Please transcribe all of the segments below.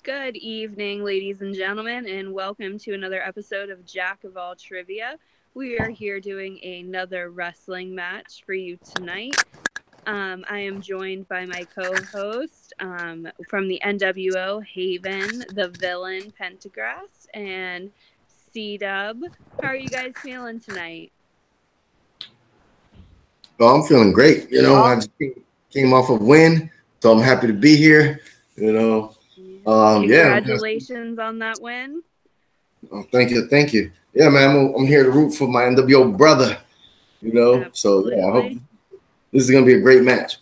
Good evening, ladies and gentlemen, and welcome to another episode of Jack of All Trivia. We are here doing another wrestling match for you tonight. I am joined by my co-host from the NWO, Haven, the villain, Pentagrass, and C-Dub. How are you guys feeling tonight? Oh, I'm feeling great. I just came off a win, so I'm happy to be here. You know, yeah. Congratulations on that win. Thank you. Yeah, man, I'm here to root for my NWO brother. So yeah, I hope Absolutely. this is gonna be a great match.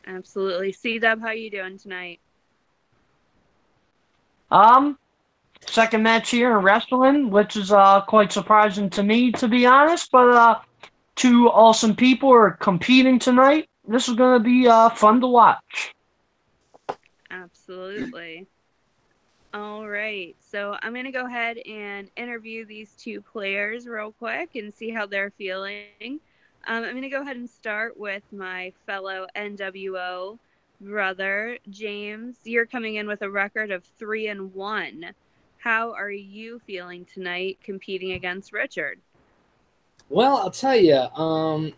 Absolutely. C-Dub, how you doing tonight? Um, Second match here in wrestling, which is quite surprising to me, to be honest. But two awesome people are competing tonight. This is gonna be fun to watch. Absolutely. All right. So I'm going to go ahead and interview these two players real quick and see how they're feeling. I'm going to go ahead and start with my fellow NWO brother, James. You're coming in with a record of 3-1. How are you feeling tonight competing against Richard? Well, I'll tell you,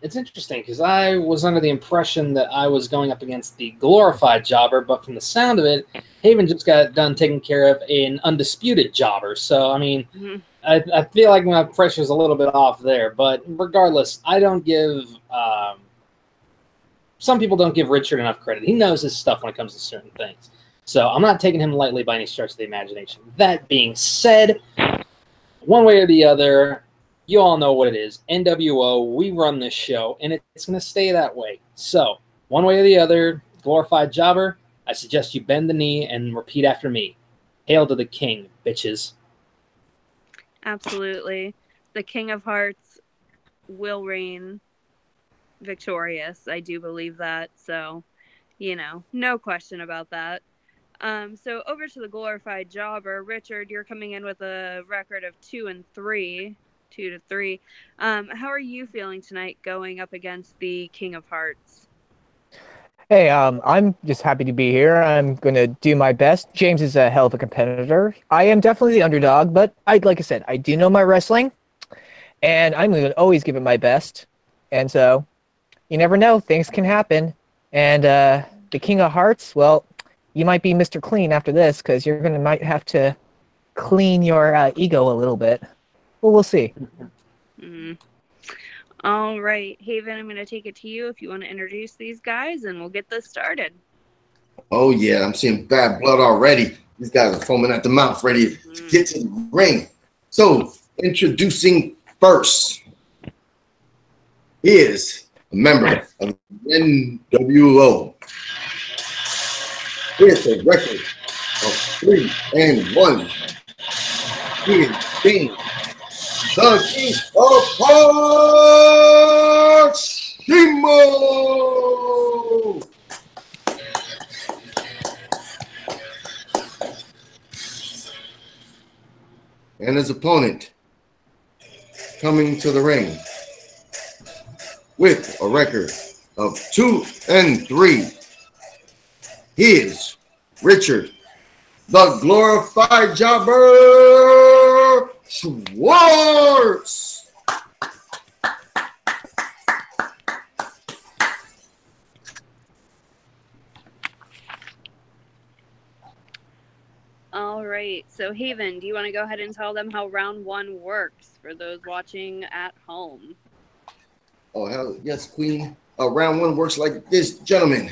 it's interesting because I was under the impression that I was going up against the glorified jobber, but from the sound of it, Haven just got done taking care of an undisputed jobber. So, I mean, I feel like my pressure's a little bit off there. But regardless, I don't give. Some people don't give Richard enough credit. He knows his stuff when it comes to certain things. So I'm not taking him lightly by any stretch of the imagination. That being said, one way or the other, you all know what it is. NWO, we run this show, and it's going to stay that way. So, one way or the other, glorified jobber, I suggest you bend the knee and repeat after me. Hail to the king, bitches. Absolutely. The King of Hearts will reign victorious. I do believe that. So, no question about that. So over to the glorified jobber, Richard. You're coming in with a record of 2-3, 2-3. How are you feeling tonight, going up against the King of Hearts? Hey, I'm just happy to be here. I'm going to do my best. James is a hell of a competitor. I am definitely the underdog, but like I said, I do know my wrestling, and I'm going to always give it my best. And so, you never know, things can happen. And the King of Hearts, well, you might be Mr. Clean after this because you're going to might have to clean your ego a little bit. Well, we'll see. All right, Haven, I'm going to take it to you if you want to introduce these guys, and we'll get this started. Oh yeah, I'm seeing bad blood already. These guys are foaming at the mouth, ready to get to the ring. So introducing first is a member of the NWO with a record of 3-1. He is being the King of Hearts, Shimo. And his opponent coming to the ring with a record of 2-3. He is Richard, the glorified jobber, Schwartz. All right, so Haven, do you want to go ahead and tell them how round one works for those watching at home? Oh, hell yes, Queen. Round one works like this, gentlemen.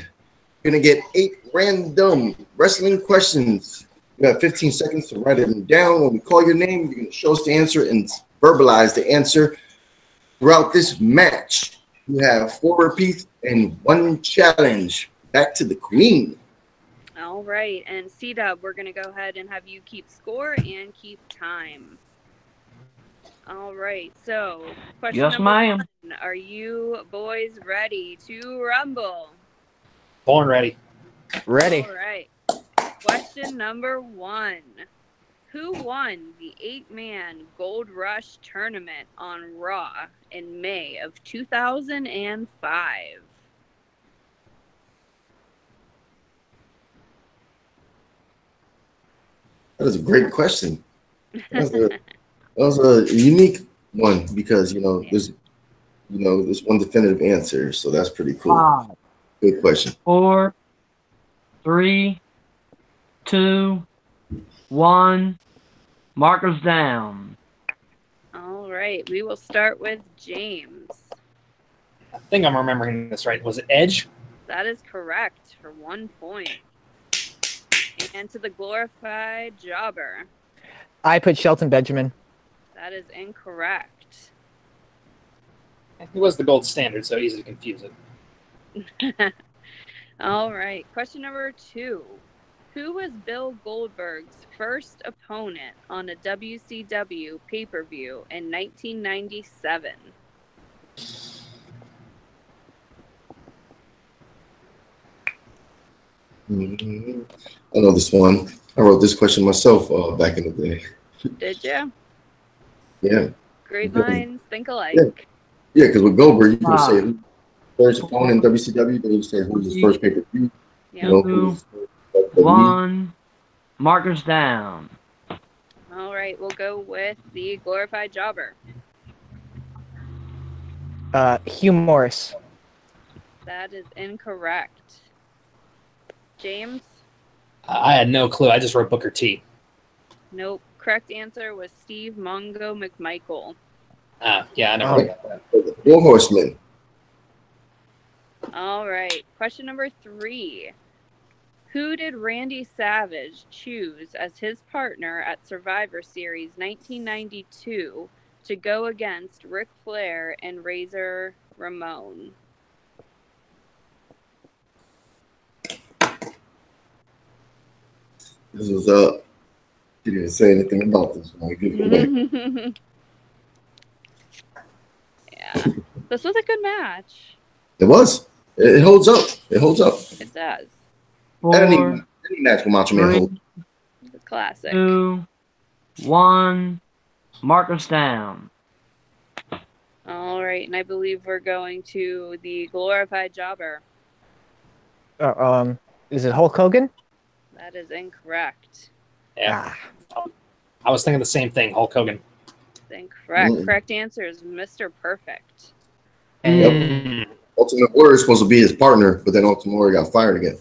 You're going to get 8 random wrestling questions. You have 15 seconds to write them down. When we call your name, you're going to show us the answer and verbalize the answer. Throughout this match, you have 4 repeats and 1 challenge. Back to the Queen. All right, and C-Dub, we're going to go ahead and have you keep score and keep time. All right, so question Yes, number ma'am. 1. Are you boys ready to rumble? Born ready. Ready. All right. Question number 1. Who won the 8-man Gold Rush tournament on Raw in May of 2005? That is a great question. That was a unique one because there's one definitive answer, so that's pretty cool. 5, Good question. 4, 3, 2, 1. Markers down. All right, we will start with James. I think I'm remembering this right. Was it Edge? That is correct for 1 point. And to the glorified jobber. I put Shelton Benjamin. That is incorrect. He was the gold standard, so easy to confuse it. All right, question number 2. Who was Bill Goldberg's first opponent on a WCW pay-per-view in 1997? I know this one. I wrote this question myself back in the day. Did you? Yeah. Great minds think alike. Yeah, because with Goldberg, you can 5, say first opponent in WCW, then you say who's his first pay-per-view. Yep. You know, who's WWE. 1. Markers down. All right, we'll go with the glorified jobber. Hugh Morris. That is incorrect. James? I had no clue. I just wrote Booker T. Nope. Correct answer was Steve Mongo McMichael. Yeah, I never got that. Four Horsemen. All right. Question number 3. Who did Randy Savage choose as his partner at Survivor Series 1992 to go against Ric Flair and Razor Ramon? This was he didn't say anything about this one. Give it away. Yeah. This was a good match. It was. It holds up. It holds up. It does. 4, Any match with Macho Man 3, holds. It's a classic. 2, 1. Markers down. All right, and I believe we're going to the glorified jobber. Is it Hulk Hogan? That is incorrect. Yeah. I was thinking the same thing, Hulk Hogan. That's incorrect. Correct answer is Mr. Perfect. Yep. Ultimate Warrior is supposed to be his partner, but then Ultimate Warrior got fired again.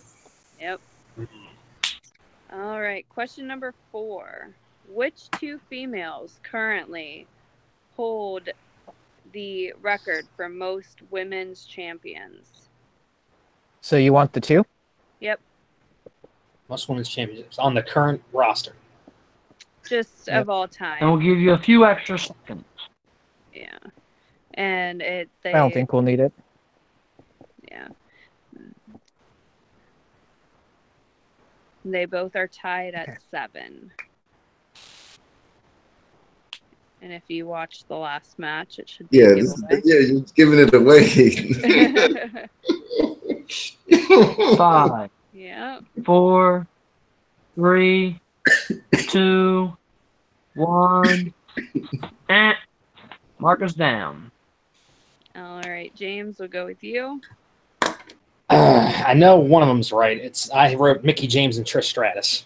Yep. All right, question number 4. Which 2 females currently hold the record for most women's champions? So you want the 2? Yep. Most women's championships on the current roster. Just of all And time. we'll give you a few extra seconds. Yeah. And I don't think we'll need it. Yeah. They both are tied at 7. And if you watch the last match, it should be a giveaway. You're giving it away. 5, Yeah. 4, 3, 2, 1. And markers down. All right, James, we'll go with you. I know one of them's right. I wrote Mickey James and Trish Stratus.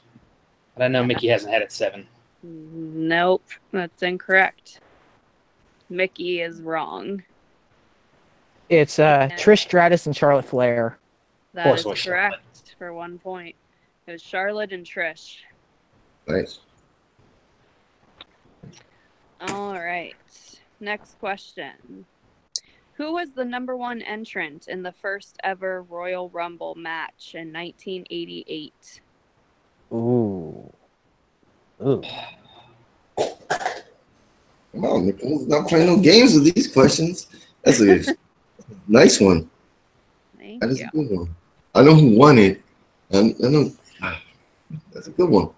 But I know Mickey hasn't had it 7. Nope, that's incorrect. Mickey is wrong. It's Trish Stratus and Charlotte Flair. That is was correct Charlotte. for 1 point. It was Charlotte and Trish. Nice. All right. Next question. Who was the number 1 entrant in the first ever Royal Rumble match in 1988? Ooh. Come on, Nicole's not playing no games with these questions. That's a nice one. Thank That is you. a good one. I know who won it. I know. That's a good one.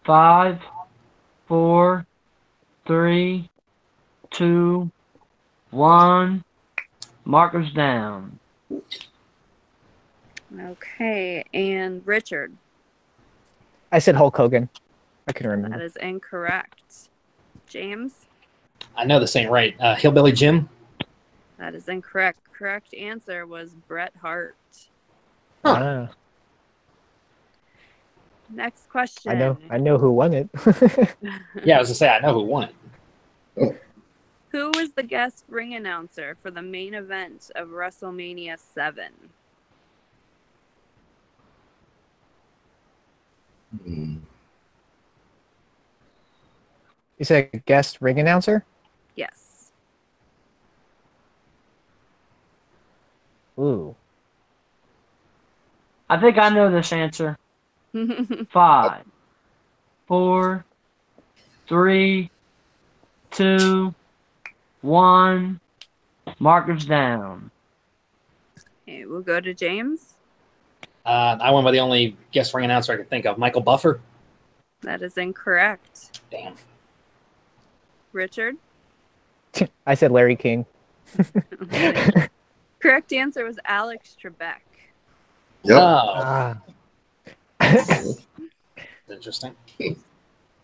5, 4, 3, 2, 1. Markers down. Okay, and Richard. I said Hulk Hogan. I couldn't That remember. is incorrect. James. I know this ain't right. Hillbilly Jim? That is incorrect. Correct answer was Bret Hart. Ah. Next question. I know who won it. Yeah, I was gonna say I know who won it. Who was the guest ring announcer for the main event of WrestleMania 7? You said guest ring announcer? Yes. Ooh. I think I know this answer. 5, 4, 3, 2, 1. Markers down. Okay, we'll go to James. I went by the only guest ring announcer I could think of, Michael Buffer. That is incorrect. Damn. Richard? I said Larry King. Correct answer was Alex Trebek. Yep. Oh, interesting.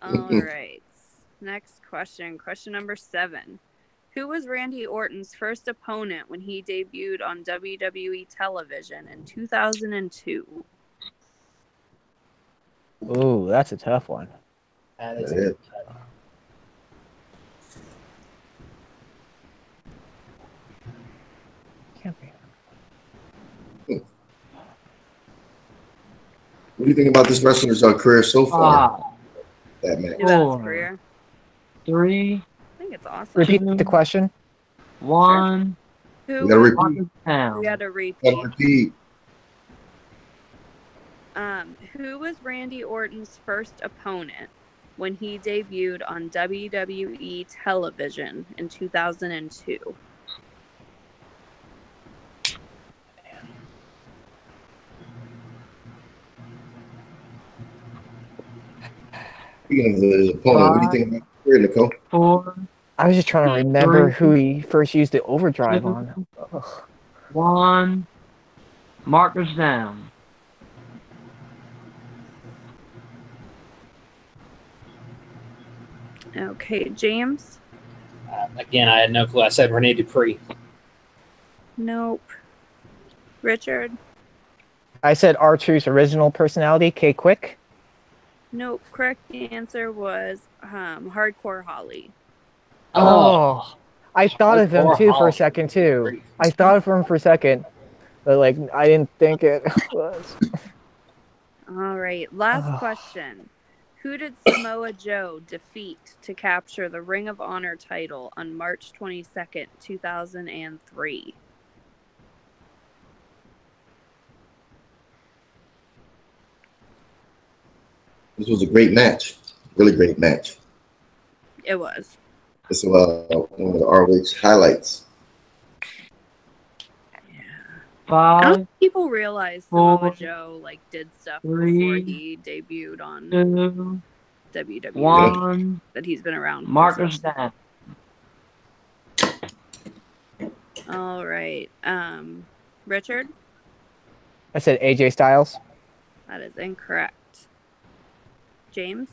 All right. Next question. Question number 7. Who was Randy Orton's first opponent when he debuted on WWE television in 2002? Ooh, that's a tough one. That is It. Can't be. What do you think about this wrestler's career so far? 5, That man. About his Four. career. 3, I think it's awesome. Repeat the question. 1. You Who gotta was, repeat. Markers down. we got to You gotta repeat. repeat. Who was Randy Orton's first opponent when he debuted on WWE television in 2002? Speaking of his opponent, what do you think about his career, Nicole? 4, I was just trying to remember 3, who he first used the overdrive 2, on. Ugh. 1. Markers down. Okay, James? Again, I had no clue. I said Rene Dupree. Nope. Richard? I said R-Truth's original personality, K-Quick. Nope. Correct answer was Hardcore Holly. Oh, I thought of him Hardcore too for Holly. a second too. I thought of him for a second, but like I didn't think it was. All right. Last Oh. question. Who did Samoa Joe defeat to capture the Ring of Honor title on March 22nd, 2003? This was a great match. Really great match. It was. This is one of the ROH highlights. I don't 5, think people realize Samoa 4, Joe did stuff 3, before he debuted on 2, WWE 1. that he's been around for Markers so down. All right. Richard? I said AJ Styles. That is incorrect. James?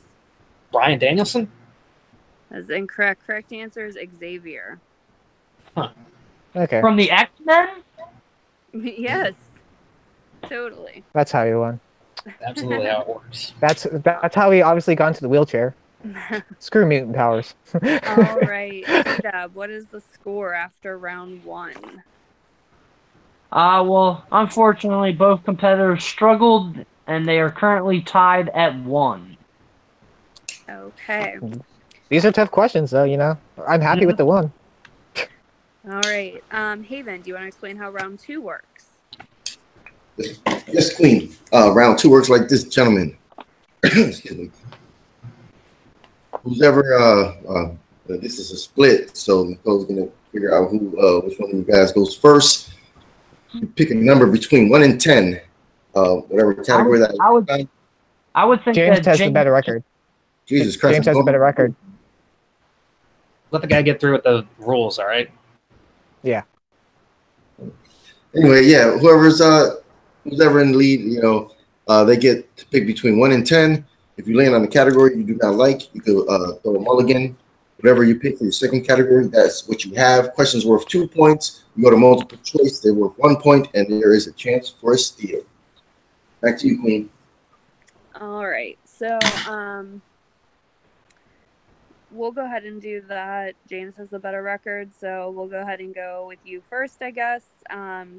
Brian Danielson? That is incorrect. Correct answer is Xavier. Okay, From the X-Men? Yes. Totally. that's how he won. Absolutely how it works. That's how he obviously got into the wheelchair. Screw mutant powers. All right. Deb, what is the score after round 1? Well, unfortunately, both competitors struggled, and they are currently tied at 1. Okay. These are tough questions, though. You know, I'm happy with the one. All right. Haven, do you want to explain how round 2 works? Yes, Queen. Round 2 works like this, gentlemen. Excuse me. Who's ever this is a split, so Nicole's gonna figure out which one of you guys goes first. You pick a number between 1 and 10, whatever category I would think James that has the better record. Jesus Christ. James has a better record. Let the guy get through with the rules, all right? Yeah. Anyway, yeah, who's ever in the lead, they get to pick between 1 and 10. If you land on a category you do not like, you could throw a mulligan. Whatever you pick for your second category, that's what you have. Questions worth 2 points. You go to multiple choice, they're worth 1 point, and there is a chance for a steal. Back to you, Queen. All right. So, we'll go ahead and do that. James has the better record, so we'll go ahead and go with you first, I guess.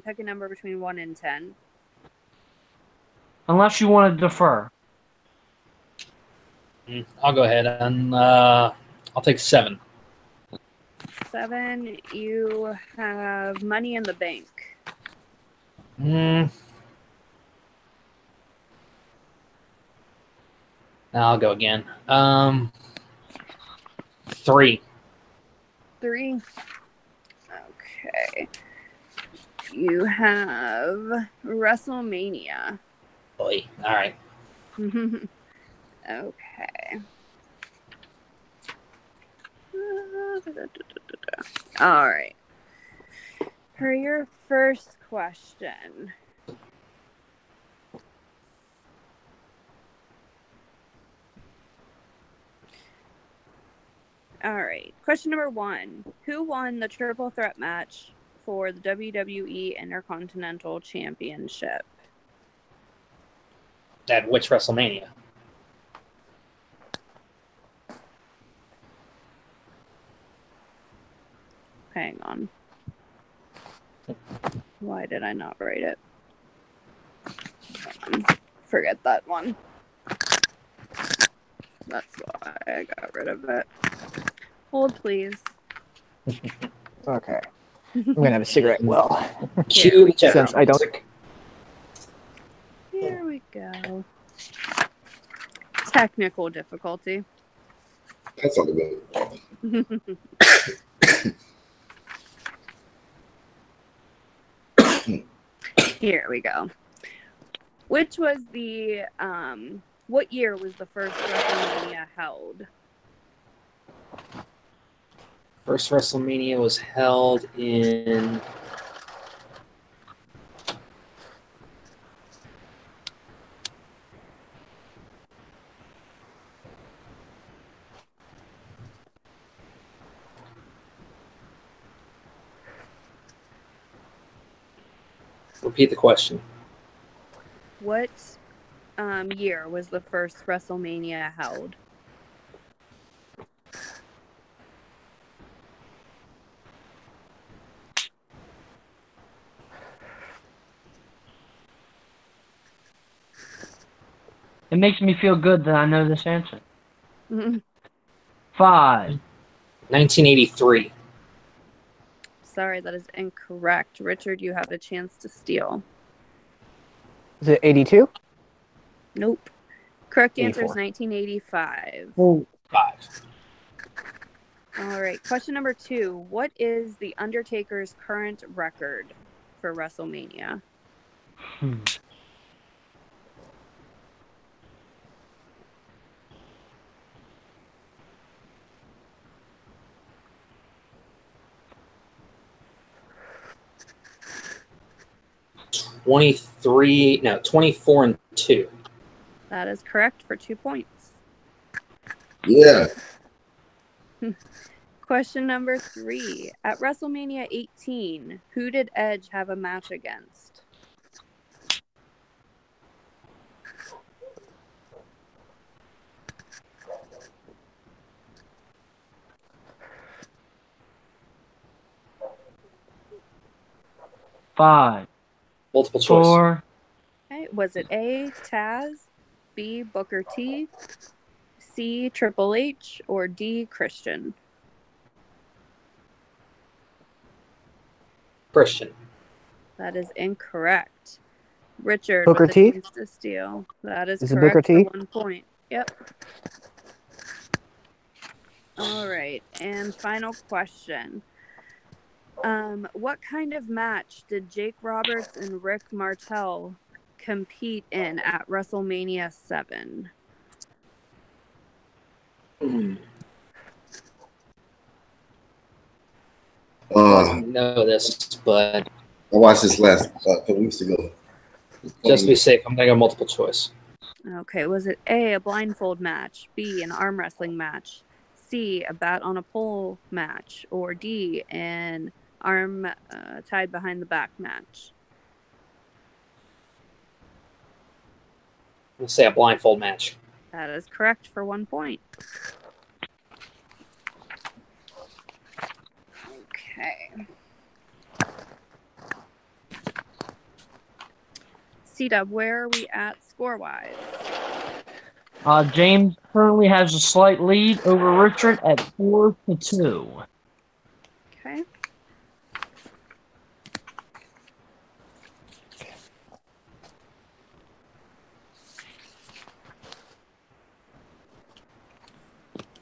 Pick a number between 1 and 10. Unless you want to defer. I'll go ahead and I'll take 7. 7. You have Money in the Bank. Now I'll go again. 3. 3. Okay. You have WrestleMania. Boy. All right. Okay. All right. For your first question. All right. Question number 1. Who won the triple threat match for the WWE Intercontinental Championship? At which WrestleMania? Hang on. Why did I not write it? Forget that one. That's why I got rid of it. Hold, please. Okay. I'm gonna have a cigarette. Well, Cue the since I don't. Here we go. Technical difficulty. That's all good. Here we go. Which was the what year was the first WrestleMania held? First WrestleMania was held in Repeat the question. What year was the first WrestleMania held? It makes me feel good that I know this answer. Mhm. 5. 1983. Sorry, that is incorrect. Richard, you have a chance to steal. Is it 82? Nope. Correct answer 84. is 1985. Oh, 5. All right. Question number 2. What is The Undertaker's current record for WrestleMania? No, 24-2. That is correct for 2 points. Yeah. Question number 3. At WrestleMania 18, who did Edge have a match against? Five. Multiple choice. 4. Okay. Was it A, Taz, B, Booker T, C, Triple H, or D, Christian? Christian. That is incorrect. Richard Booker with the T? chance to steal. That is Is it Booker correct for T? 1 point. Yep. All right. And final question. What kind of match did Jake Roberts and Rick Martel compete in at WrestleMania 7? I know this, but I watched this last couple weeks ago. just to be safe, I'm going to go multiple choice. Okay, was it A, a blindfold match, B, an arm wrestling match, C, a bat on a pole match, or D, an arm tied behind the back match? Let's say a blindfold match. That is correct for 1 point. Okay. C-Dub, where are we at score-wise? James currently has a slight lead over Richard at 4-2. Okay.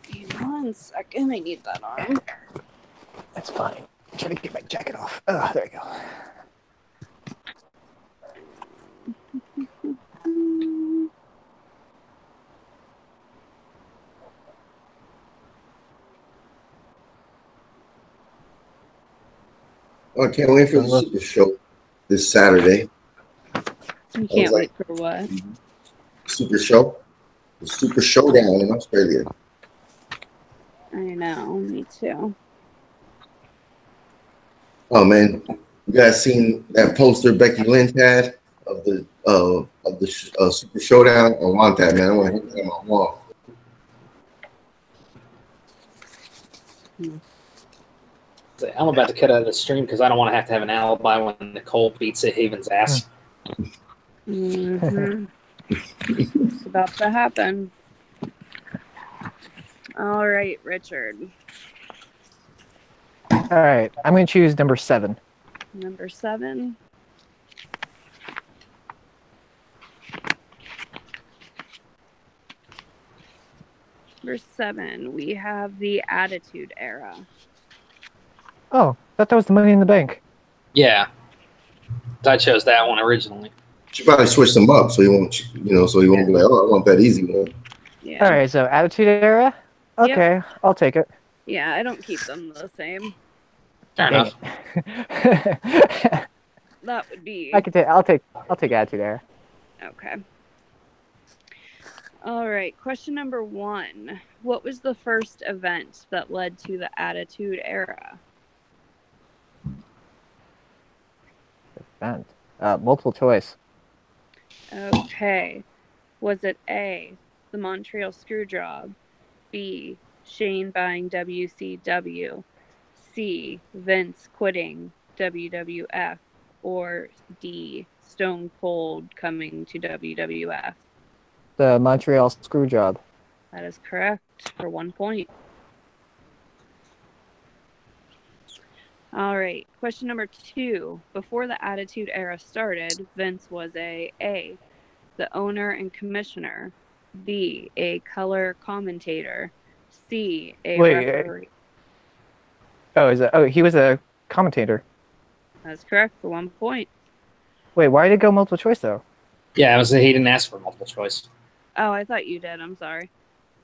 Give me 1 second. I need that arm. That's fine. I'm trying to get my jacket off. Oh, there you go. Oh, I can't wait for the Super Show this Saturday. You can't wait for what? Super Show? The Super Showdown in Australia. I know, me too. Oh man, you guys seen that poster Becky Lynch had of the Super Showdown? I want that, man. I want to hit that on my wall. I'm about to cut out of the stream because I don't want to have an alibi when Nicole beats Haven's ass. Mm-hmm. It's about to happen. All right, Richard. All right, I'm going to choose number 7. Number 7. Number 7, we have the Attitude Era. Oh, I thought that was the Money in the Bank. Yeah. I chose that one originally. She probably switched them up so he won't, so he won't be like, oh, I want that easy one. Yeah. All right, so Attitude Era? Okay, yep. I'll take it. Yeah, I don't keep them the same. Fair enough. That would be. I'll take Attitude Era. Okay. All right, question number 1. What was the first event that led to the Attitude Era? Event. Multiple choice. Okay. Was it A, the Montreal Screwjob, B, Shane buying WCW, C, Vince quitting WWF, or D, Stone Cold coming to WWF? The Montreal Screwjob. That is correct for 1 point. All right. Question number 2. Before the Attitude Era started, Vince was A, the owner and commissioner, B, a color commentator, C, a referee. He was a commentator. That's correct for 1 point. Wait, why did it go multiple choice though? Yeah, he didn't ask for multiple choice. Oh, I thought you did. I'm sorry.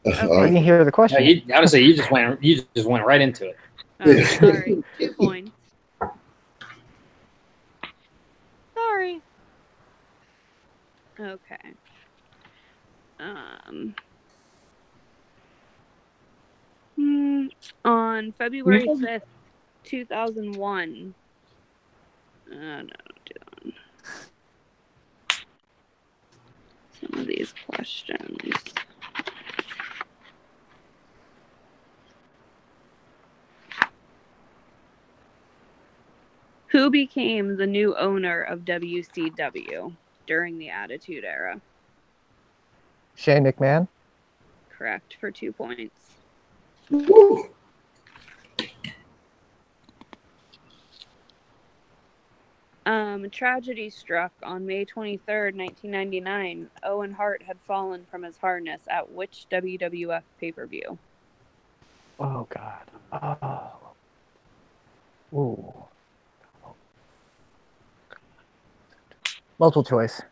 Okay. I didn't hear the question. No, I would say you just went right into it. Oh, sorry. 2 points. Sorry. Okay. On February 5th, 2001. No, doing some of these questions. Who became the new owner of WCW during the Attitude Era? Shane McMahon. Correct for 2 points. Woo. Tragedy struck on May 23rd, 1999. Owen Hart had fallen from his harness at which WWF pay-per-view? Oh, God. Oh. Ooh. Multiple choice.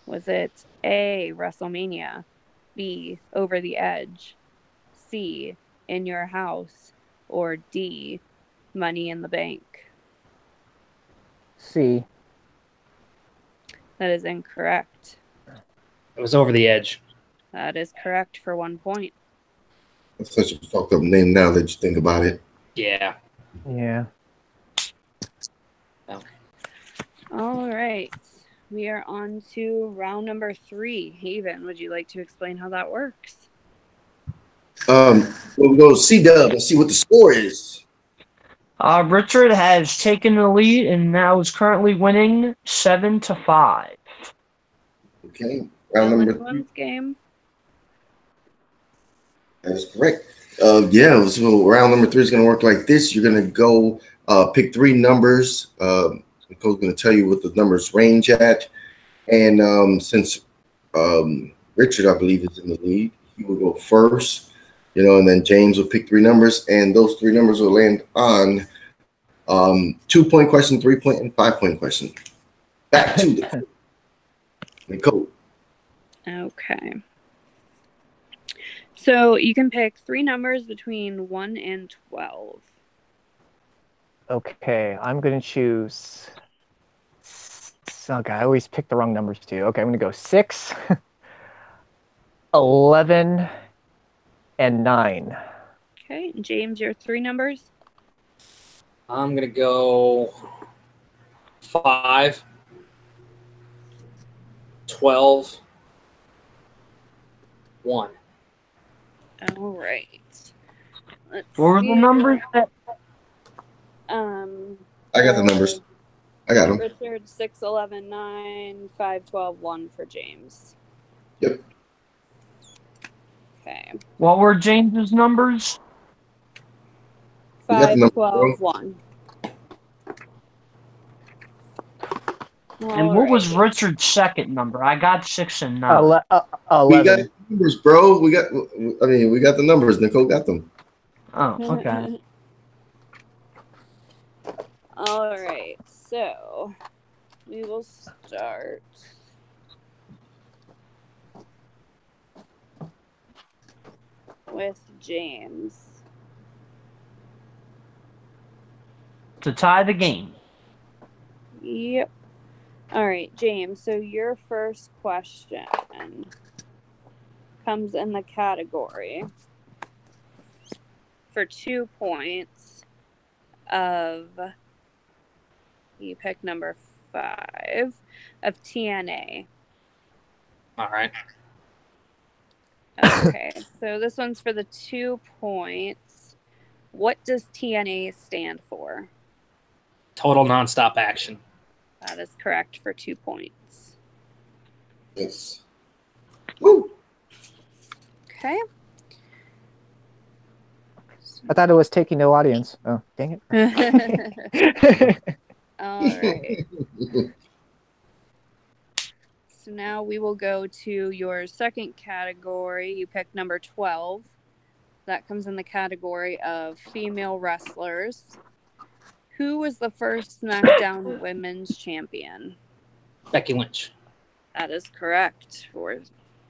Was it A, WrestleMania, B, Over the Edge, C, In Your House, or D, Money in the Bank? C. That is incorrect. It was Over the Edge. That is correct for 1 point. That's such a fucked up name now that you think about it. Yeah. Yeah. All right. we are on to round number 3. Haven, would you like to explain how that works? We'll go C-Dub and see what the score is. Richard has taken the lead and now is currently winning 7-5. Okay, round number 3. One's game. That's correct. Yeah, so round number 3 is going to work like this. You're going to go pick 3 numbers. Nicole's going to tell you what the numbers range at. And since Richard, I believe, is in the lead, he will go first. And then James will pick 3 numbers, and those 3 numbers will land on 2-point question, 3-point, and 5-point question. Back to the Nicole. Okay. So you can pick 3 numbers between 1 and 12. Okay, I'm going to choose... Okay, I always pick the wrong numbers too. Okay, I'm going to go 6, 11, and 9. Okay, James, your 3 numbers? I'm going to go 5, 12, 1. All right. What were the numbers? I got the numbers. I got them. Richard, 6, 11, 9, 5, 12, 1 for James. Yep. Okay. What were James's numbers? 5, 12, 1. And what was Richard's second number? I got 6 and 9. 11. We got numbers, bro. We got the numbers. Nicole got them. Oh, okay. All right. So we will start with James. To tie the game. Yep. All right, James. So your first question comes in the category for 2 points of, you pick number 5 of TNA. All right. Okay, so this one's for the 2 points. What does TNA stand for? Total nonstop action. That is correct for 2 points. Yes. Woo. Okay. I thought it was taking no audience. Oh, dang it. All right. So now we will go to your second category. You pick number 12. That comes in the category of female wrestlers. Who was the first SmackDown Women's Champion? Becky Lynch. That is correct for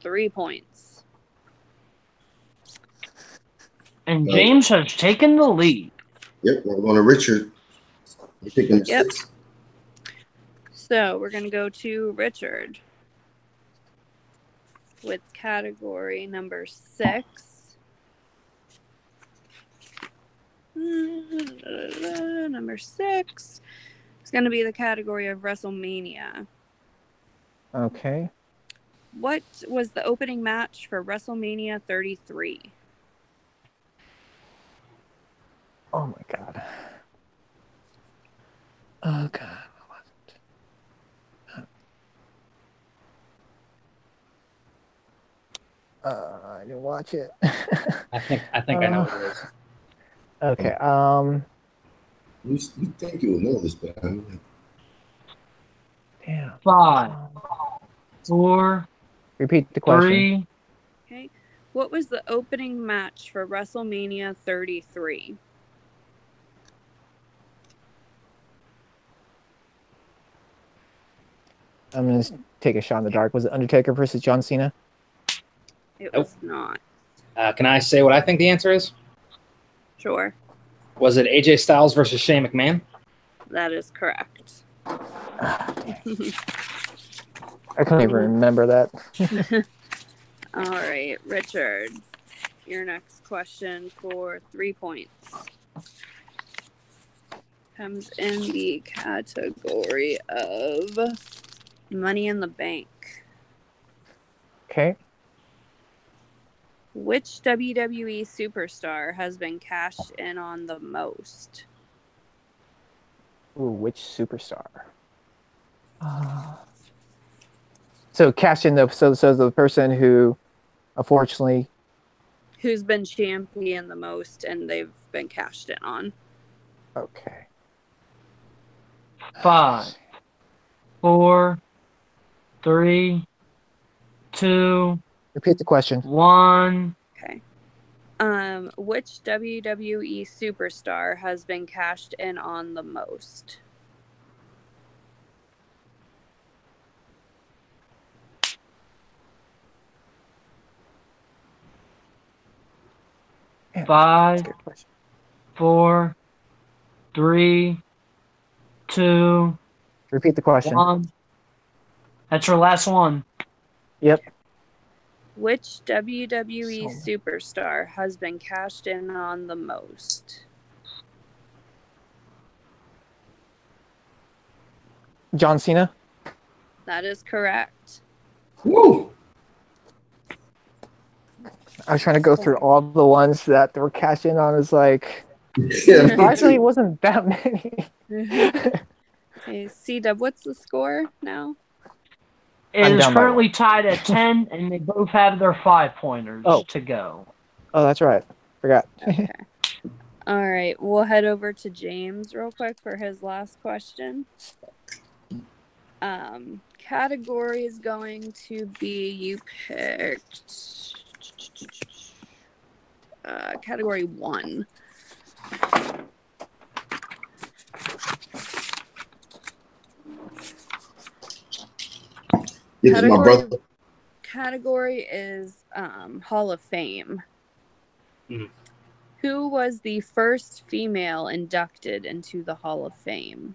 3 points. And James has taken the lead. Yep, we're going to Richard. You're picking Yep. 6. So we're going to go to Richard with category number 6. Number 6 is going to be the category of WrestleMania. Okay. What was the opening match for WrestleMania 33? Oh my god. Oh god. What was it? I didn't watch it. I think I know what it is. Okay. You think you will know this, but I'm not. Damn. 5, 4, Repeat the question. 3. Okay. What was the opening match for WrestleMania 33? I'm gonna take a shot in the dark. Was it Undertaker versus John Cena? It was not. Can I say what I think the answer is? Sure. Was it AJ Styles versus Shane McMahon? That is correct. I can't even remember that. All right, Richard. Your next question for 3 points comes in the category of Money in the Bank. Okay. Which WWE superstar has been cashed in on the most? Ooh, which superstar? So cash in so the person who, unfortunately, Who's been champion the most and they've been cashed in on? okay. 5, 4, 3, 2, Repeat the question. 1. Okay. Which WWE superstar has been cashed in on the most? Yeah, 5, that's a good question. 4, 3, 2, Repeat the question. 1. That's your last one. Yep. Which WWE So- superstar has been cashed in on the most? John Cena. That is correct. Woo! I was trying to go through all the ones that were cashed in on. Is like, Yeah, me surprisingly, it too. wasn't that many. Okay, C-Dub, what's the score now? It I'm is down by currently one. tied at 10, and they both have their 5-pointers to go. Oh, that's right. Forgot. Okay. All right, we'll head over to James real quick for his last question. Category is going to be, you picked category 1. This is my brother. Category is Hall of Fame. Mhm. Who was the first female inducted into the Hall of Fame?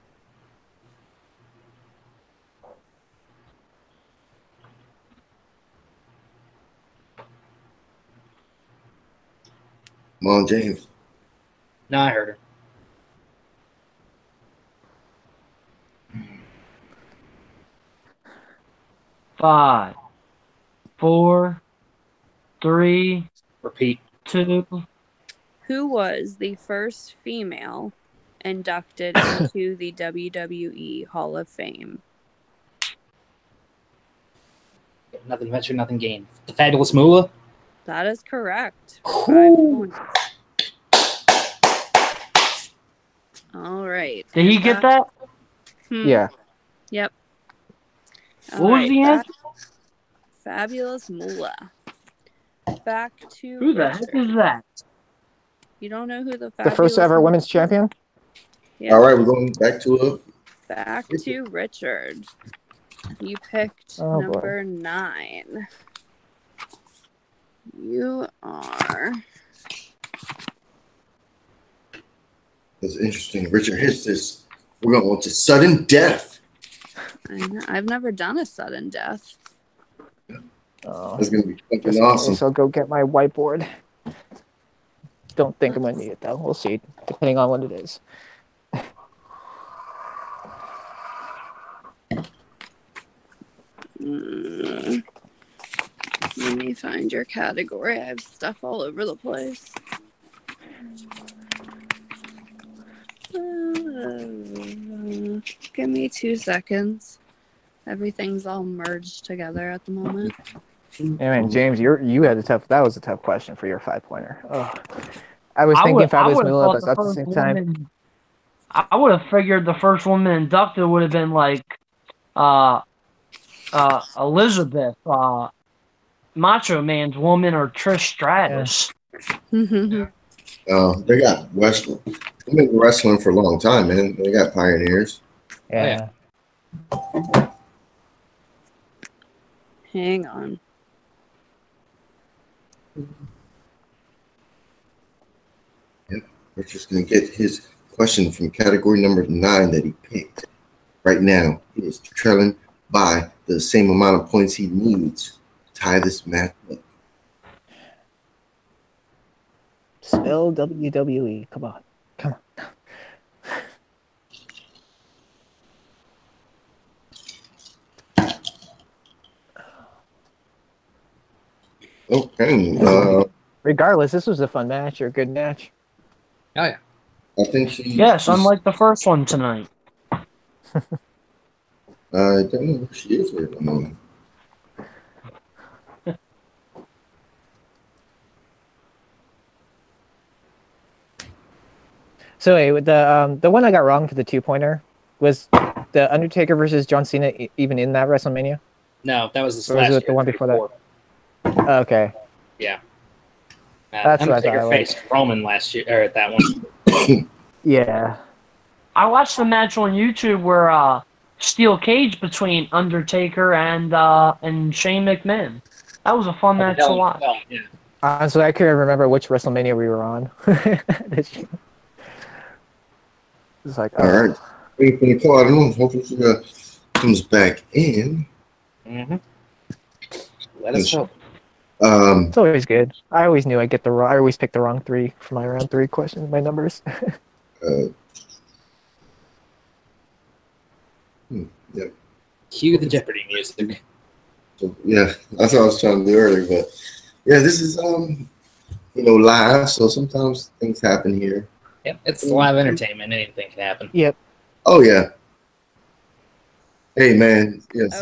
Come on, James. No, I heard her. Five, 4, 3, Repeat. 2. Who was the first female inducted into the WWE Hall of Fame? Nothing ventured, nothing gained. The Fabulous Moolah. That is correct. 5 points. All right. Did he get that? Yeah. Yep. What was the answer? Fabulous Moolah. Back to Who the heck Richard. is that? You don't know who the The Fabulous first ever Moolah women's is? champion. Yeah. All right, we're going back to Back to Richard. You picked Oh, boy. number 9. You are. That's interesting. Richard hits this. We're going to go to sudden death. I've never done a sudden death. Oh, That's going to be I fucking awesome. guess I'll go get my whiteboard. Don't think I'm gonna need it though. We'll see, depending on what it is. Let me find your category. I have stuff all over the place. Give me 2 seconds. Everything's all merged together at the moment. Yeah, man, James, you had that was a tough question for your 5-pointer. Oh. I was thinking Fabulous Moolah, but at the same time, I would have figured the first woman inducted would have been like Elizabeth, Macho Man's woman, or Trish Stratus. They got wrestling. They've been wrestling for a long time, man. They got pioneers. yeah. Hang on. Yep. Richard's going to get his question from category number 9 that he picked. Right now, he is trailing by the same amount of points he needs to tie this match up. Spell WWE. Come on. Come on. Okay. Regardless, this was a fun match or a good match. Oh yeah. I think she. Yes, unlike the first one tonight. I don't know who she is right now. So anyway, the one I got wrong for the 2-pointer was the Undertaker versus John Cena even in that WrestleMania? No, that was this Or was last it the year, one before that? 34. Okay. Yeah. That's what I Undertaker thought, faced Roman last year, or at that one. Yeah. I watched the match on YouTube where steel cage between Undertaker and Shane McMahon. That was a fun match to watch. Yeah. Honestly, I couldn't remember which WrestleMania we were on. It's like, All right. Wait for the call. I don't know. Hopefully she comes back in. Mm-hmm. Let us know. It's always good. I always knew I'd get the wrong. I always pick the wrong 3 for my round 3 questions, my numbers. Yeah. Cue the Jeopardy music. So, yeah, that's what I was trying to do earlier. But yeah, this is live, so sometimes things happen here. Yep, it's live entertainment. Anything can happen. Yep. Oh yeah. Hey man. Yes.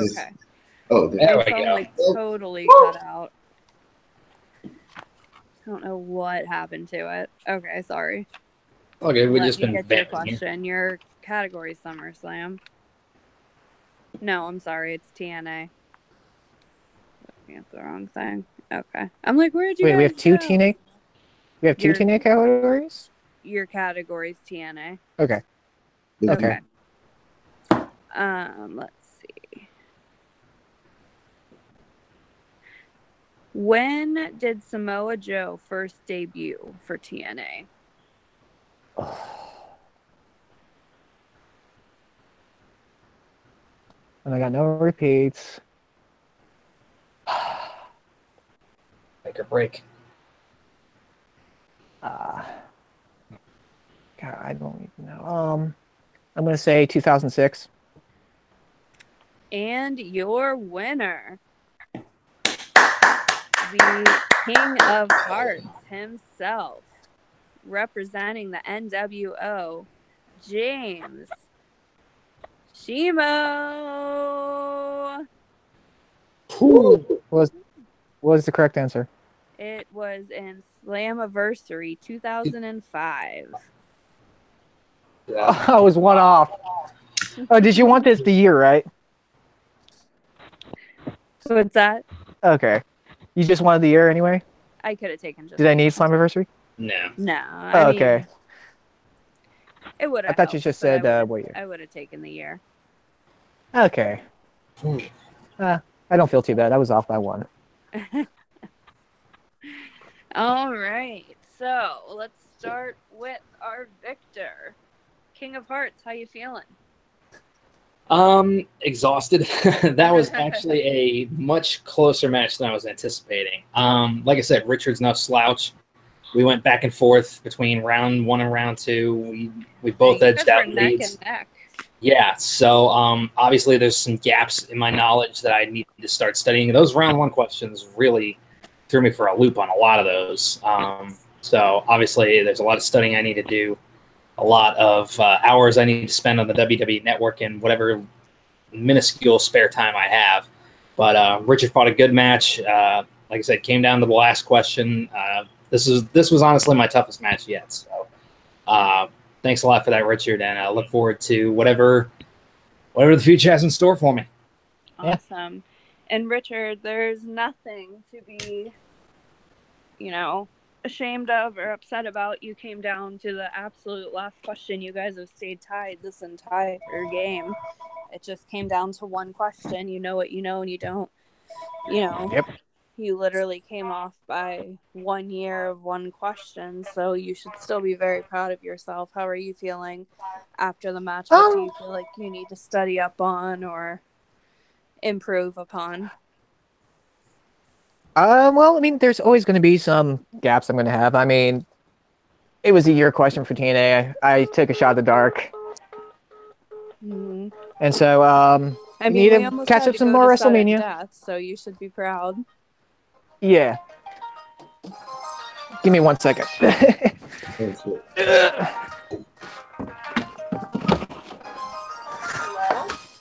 Okay. There My we phone go. like totally cut out. I don't know what happened to it. Okay, sorry. Okay, we've Let just me been get to your vamping here. question. Your category SummerSlam. No, I'm sorry. It's TNA. Looking at the wrong thing. Okay. I'm like, where did you Wait, guys we have 2 go? TNA? We have 2 Your- TNA categories? Your category's TNA. Okay. Okay. Let's see. When did Samoa Joe first debut for TNA? And I got no repeats. Make or break. God, I don't even know. I'm gonna say 2006. And your winner, the King of Hearts himself, representing the NWO, James Shimo. What was the correct answer? It was in Slammiversary 2005. Oh, I was one off. Oh, did you want this the year, right? What's that? Okay. You just wanted the year anyway? I could have taken just. Did I need Slammiversary? No. No. Oh, okay. It would have. I thought you just said what year. I would have taken the year. Okay. I don't feel too bad. I was off by 1. All right. So let's start with our victor, King of Hearts. How you feeling? Exhausted. That was actually a much closer match than I was anticipating. Like I said, Richard's no slouch. We went back and forth between round 1 and round 2. We both edged out leads. Neck and neck. Yeah, so obviously there's some gaps in my knowledge that I need to start studying. Those round 1 questions really threw me for a loop on a lot of those. So obviously there's a lot of studying I need to do, a lot of hours I need to spend on the WWE Network and whatever minuscule spare time I have. But Richard fought a good match. Like I said, came down to the last question. This was honestly my toughest match yet. So thanks a lot for that, Richard, and I look forward to whatever the future has in store for me. Awesome. And Richard, there's nothing to be, ashamed of or upset about. You came down to the absolute last question. You guys have stayed tied this entire game. It just came down to one question. You know what you know and you don't. Yep. You literally came off by 1 year of one question, so you should still be very proud of yourself. How are you feeling after the match? What do you feel like you need to study up on or improve upon? Well, I mean, there's always going to be some gaps I'm going to have. I mean, it was a year question for TNA. I took a shot at the dark. Mm-hmm. And so, I mean, need we to almost catch had up to some go more to sudden WrestleMania. death, so you should be proud. Yeah. Give me 1 second.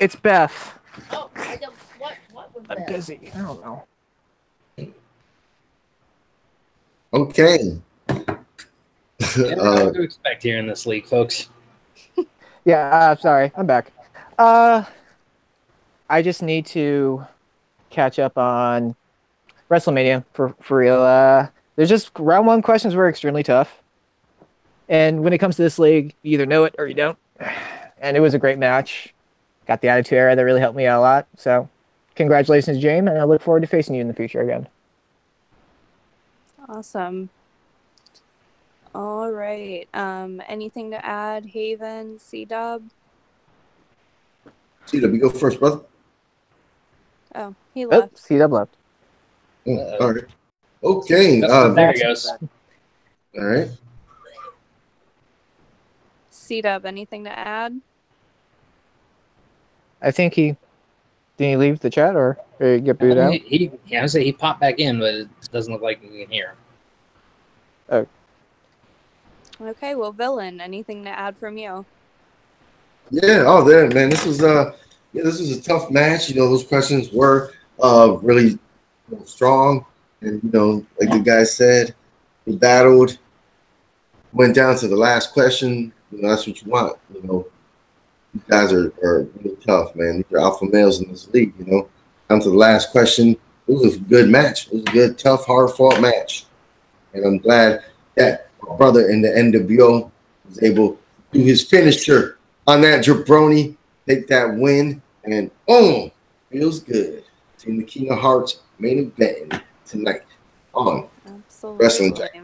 It's Beth. Oh, I don't. What was I'm that? busy. I don't know. Okay. Never know what to expect here in this league, folks. Yeah, sorry. I'm back. I just need to catch up on WrestleMania for real. There's just round one questions were extremely tough. And when it comes to this league, you either know it or you don't. And it was a great match. Got the Attitude Era that really helped me out a lot. So congratulations, James, and I look forward to facing you in the future again. Awesome. All right. Anything to add, Haven, C-Dub? C-Dub, you go first, brother. Oh, he Oh, left. C-Dub left. All right. Okay. There he goes. All right. C-Dub, anything to add? I think did he leave the chat or get booted out? I would say he popped back in, but it doesn't look like we can hear him. Oh. Okay, well, Villain, anything to add from you? Yeah. Oh, there, man. This was this was a tough match. You know, those questions were really strong, and like the guy said, we battled, went down to the last question. That's what you want. These guys are really tough, man. These are alpha males in this league. Down to the last question. It was a good match. It was a good, tough, hard-fought match, and I'm glad that my brother in the NWO was able to do his finisher on that jabroni, take that win, and feels good. Seeing the King of Hearts main event tonight on Wrestling Jack.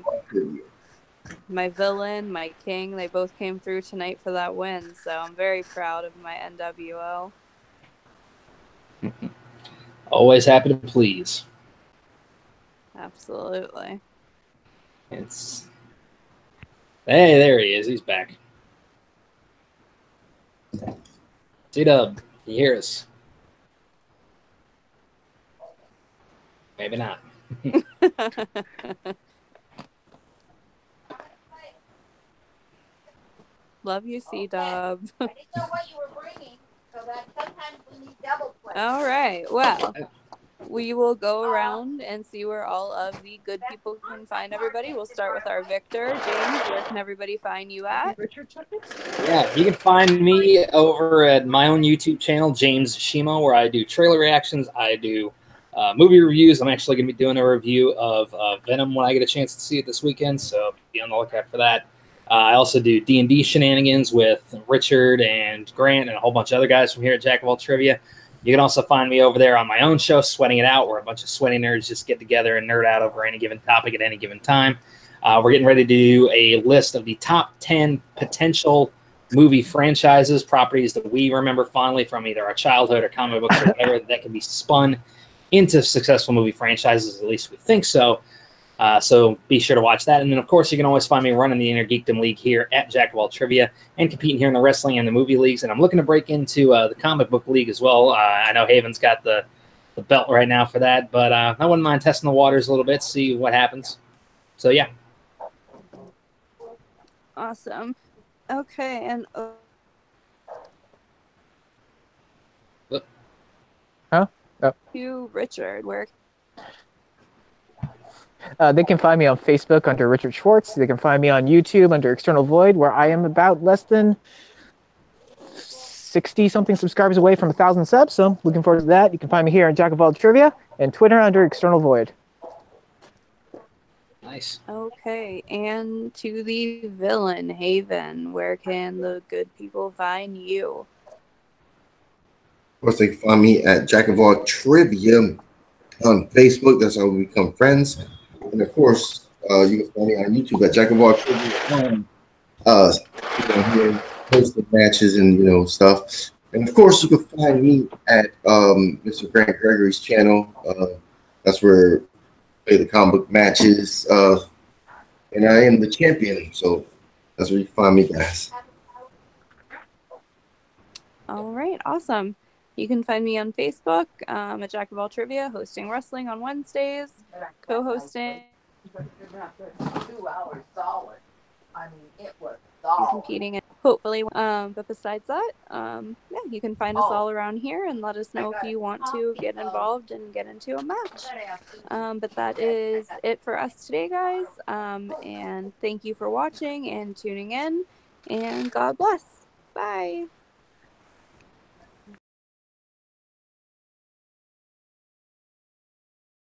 My Villain, my King, they both came through tonight for that win, so I'm very proud of my NWO. Always happy to please. Absolutely. Hey, there he is. He's back. C-Dub, can you hear us? Maybe not. Love you, C-Dub. I didn't know what you were bringing, so that sometimes we need double play. All right. Well, we will go around and see where all of the good people can find everybody. We'll start with our Victor. James, where can everybody find you at? Yeah, you can find me over at my own YouTube channel, James Shimo, where I do trailer reactions. I do movie reviews. I'm actually going to be doing a review of Venom when I get a chance to see it this weekend, so be on the lookout for that. I also do D&D shenanigans with Richard and Grant and a whole bunch of other guys from here at Jack of All Trivia. You can also find me over there on my own show, Sweating It Out, where a bunch of sweaty nerds just get together and nerd out over any given topic at any given time. We're getting ready to do a list of the top 10 potential movie franchises, properties that we remember fondly from either our childhood or comic books or whatever that can be spun into successful movie franchises, at least we think so. So be sure to watch that. And then, of course, you can always find me running the Inner Geekdom League here at Jack of All Trivia and competing here in the wrestling and the movie leagues. And I'm looking to break into the comic book league as well. I know Haven's got the belt right now for that, but I wouldn't mind testing the waters a little bit, see what happens. So, yeah. Awesome. Okay, and to Richard, where they can find me on Facebook under Richard Schwartz. They can find me on YouTube under External Void, where I am about less than 60-something subscribers away from 1,000 subs, so looking forward to that. You can find me here on Jack of All Trivia and Twitter under External Void. Nice. Okay, and to the Villain, Haven, where can the good people find you? Of course, they can find me at Jack of All Trivia on Facebook. That's how we become friends. And of course, you can find me on YouTube at Jack of All Trivia. Here posting matches and stuff. And of course, you can find me at Mr. Grant Gregory's channel. That's where I play the comic book matches. And I am the champion, so that's where you can find me, guys. All right, awesome. You can find me on Facebook at Jack of All Trivia, hosting wrestling on Wednesdays, co-hosting. 2 hours solid. I mean, it was and solid. competing, and hopefully but besides that, yeah, you can find us all around here and let us know if you want to get involved and get into a match. But that is it for us today, guys, and thank you for watching and tuning in, and God bless. Bye.